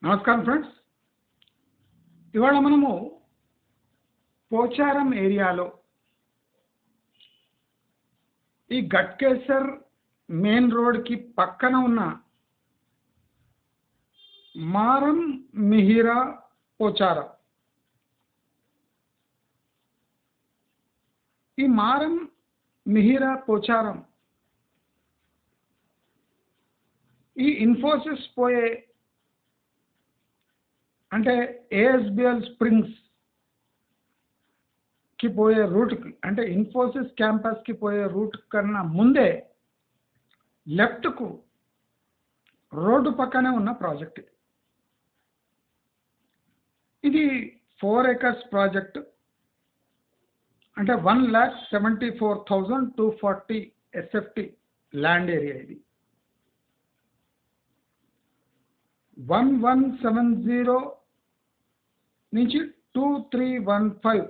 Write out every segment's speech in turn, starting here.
నమస్కారం ఫ్రెండ్స్. ఇవాళ మనము పోచారం ఏరియాలో ఈ గట్కేసర్ మెయిన్ రోడ్కి పక్కన ఉన్న మారం మిహిరా పోచారం, ఈ మారం మిహిరా పోచారం ఈ ఇన్ఫోసిస్ పోయే అంటే ఏఎస్బిఎల్ స్ప్రింగ్స్ కి పోయే రూట్కి అంటే ఇన్ఫోసిస్ క్యాంపస్కి పోయే రూట్ కన్నా ముందే లెఫ్ట్కు రోడ్డు పక్కనే ఉన్న ప్రాజెక్ట్ ఇది 4 acres ప్రాజెక్ట్. అంటే 1,74,240 SFT ల్యాండ్ ఏరియా. ఇది 1170 నుంచి 2315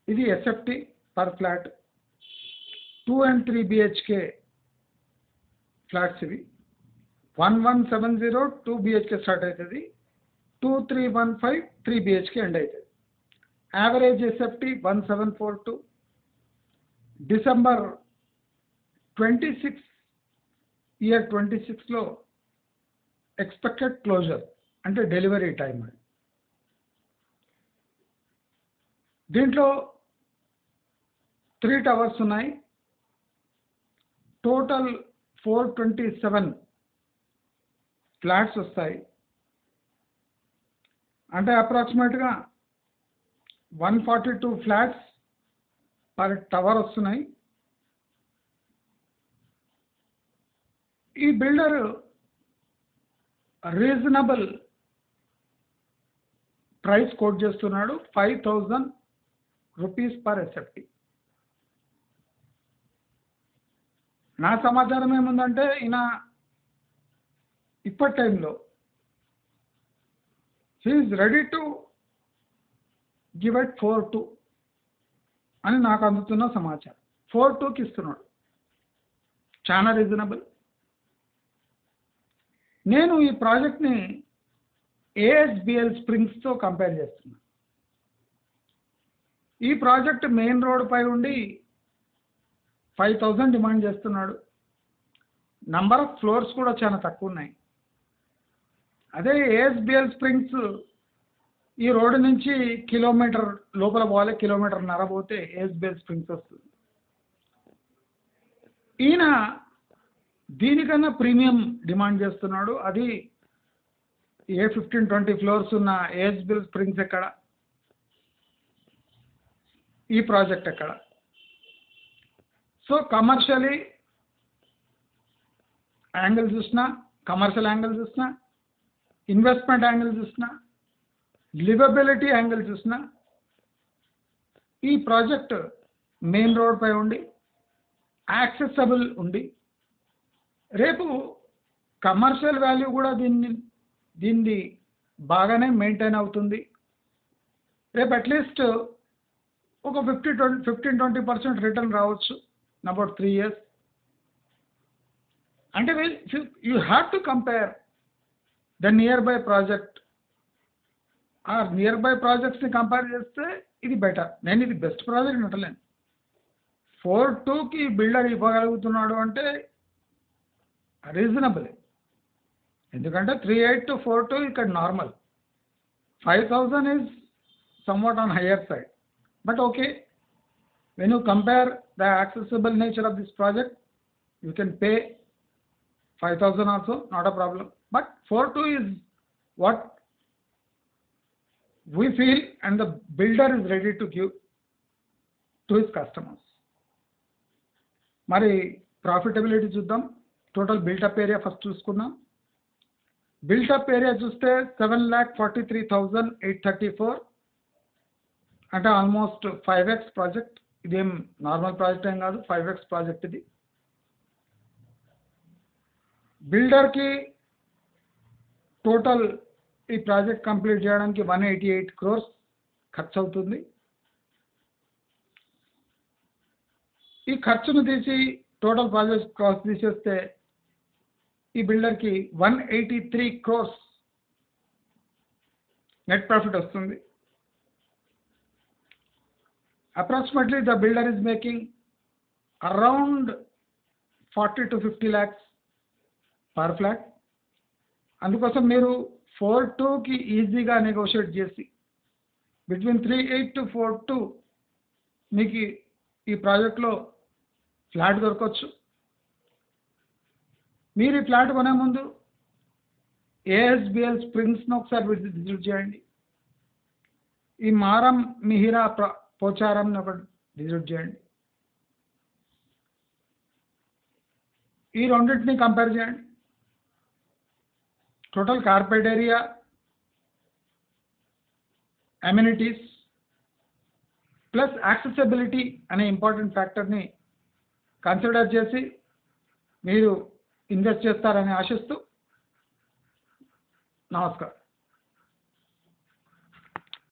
ఇది SFT per flat. 2 and 3 BHK flats ఇవి. 1170 2 BHK స్టార్ట్ అవుతుంది, 2315 3 BHK ఎండ్ అవుతుంది. Average SFT 1742. డిసెంబర్ 26 ఇయర్ 26లో ఎక్స్పెక్టెడ్ క్లోజర్ అంటే డెలివరీ టైం. దీంట్లో 3 టవర్స్ ఉన్నాయి. టోటల్ 427 ఫ్లాట్స్ వస్తాయి. అంటే అప్రాక్సిమేట్గా 142 ఫ్లాట్స్ పర్ టవర్ వస్తున్నాయి. ఈ బిల్డర్ రీజనబుల్ ప్రైస్ కోట్ చేస్తున్నాడు, 5,000 రూపీస్ పర్ SFT. నా సమాచారం ఏముందంటే ఈయన ఇప్పటి టైంలో he's ready to give it 4,2 అని నాకు అందుతున్న సమాచారం. 4,2కి ఇస్తున్నాడు, చాలా రీజనబుల్. నేను ఈ ప్రాజెక్ట్ని ఏఎస్బిఎల్ స్ప్రింగ్స్తో కంపేర్ చేస్తున్నా. ఈ ప్రాజెక్ట్ మెయిన్ రోడ్ పై ఉండి 5,000 డిమాండ్ చేస్తున్నాడు. నంబర్ ఆఫ్ ఫ్లోర్స్ కూడా చాలా తక్కువ ఉన్నాయి. అదే ఏఎస్బిఎల్ స్ప్రింగ్స్ ఈ రోడ్డు నుంచి కిలోమీటర్ లోపల పోవాలి, కిలోమీటర్న్నర పోతే ఏఎస్బిఎల్ స్ప్రింగ్స్ వస్తుంది. ఈయన దీనికన్నా ప్రీమియం డిమాండ్ చేస్తున్నాడు. అది 15-20 ఫ్లోర్స్ ఉన్న ఏఎస్బిఎల్ స్ప్రింగ్స్ ఎక్కడ, ఈ ప్రాజెక్ట్ ఎక్కడ? సో కమర్షియలీ యాంగిల్ చూసినా, కమర్షియల్ యాంగిల్ చూసినా, ఇన్వెస్ట్మెంట్ యాంగిల్ చూసినా, లివబిలిటీ యాంగిల్ చూసినా ఈ ప్రాజెక్ట్ మెయిన్ రోడ్ పై ఉండి యాక్సెసబుల్ ఉండి రేపు కమర్షియల్ వాల్యూ కూడా దీన్ని బాగానే మెయింటైన్ అవుతుంది. రేపు అట్లీస్ట్ ఒక 15-20% రిటర్న్ రావచ్చు ఇన్ అబౌట్ 3 years. అంటే you have to compare the near by project. ఆ నియర్ బై ప్రాజెక్ట్స్ని కంపేర్ చేస్తే ఇది బెటర్. నేను ఇది బెస్ట్ ప్రాజెక్ట్ అంటలేను. 4,2కి బిల్డర్ ఇవ్వగలుగుతున్నాడు అంటే రీజనబుల్. ఎందుకంటే 3,8 to 4,2 ఇక్కడ normal. 5,000 is somewhat on higher side. But okay, when you compare the accessible nature of this project, you can pay 5,000 also, not a problem. But 4,2 is what we feel and the builder is ready to give to his customers. మరి profitability చూద్దాం. Total built-up area first చూసుకుందాం. Built-up area చూస్తే 7,43,834 అంటే almost 5x project. ఇదేం normal project ఏం కాదు, 5x project ఇది. బిల్డర్కి total ఈ ప్రాజెక్ట్ కంప్లీట్ చేయడానికి 188 crores ఖర్చు అవుతుంది. ఈ ఖర్చును తీసి టోటల్ ప్రాజెక్ట్ కాస్ట్ తీసేస్తే ఈ బిల్డర్కి 183 crores నెట్ ప్రాఫిట్ వస్తుంది. Approximately the builder is making around 40 to 50 lakhs per flat. అందుకోసం మీరు 4.2కి ఈజీగా నెగోషియేట్ చేసి బిట్వీన్ 3.8 to 4.2 మీకు ఈ ప్రాజెక్ట్లో ఫ్లాట్ దొరకవచ్చు. మీరు ఈ ఫ్లాట్ కొనే ముందు ఏఎస్బిఎల్ స్ప్రింగ్స్ను ఒకసారి విజిట్ చేయండి. ఈ మారం మిహిరా పోచారంని ఒకటి విజిట్ చేయండి. ఈ రెండింటిని కంపేర్ చేయండి. Total carpet area, amenities plus accessibility అనే ఇంపార్టెంట్ ఫ్యాక్టర్ని కన్సిడర్ చేసి మీరు ఇన్వెస్ట్ చేస్తారని ఆశిస్తూ నమస్కారం.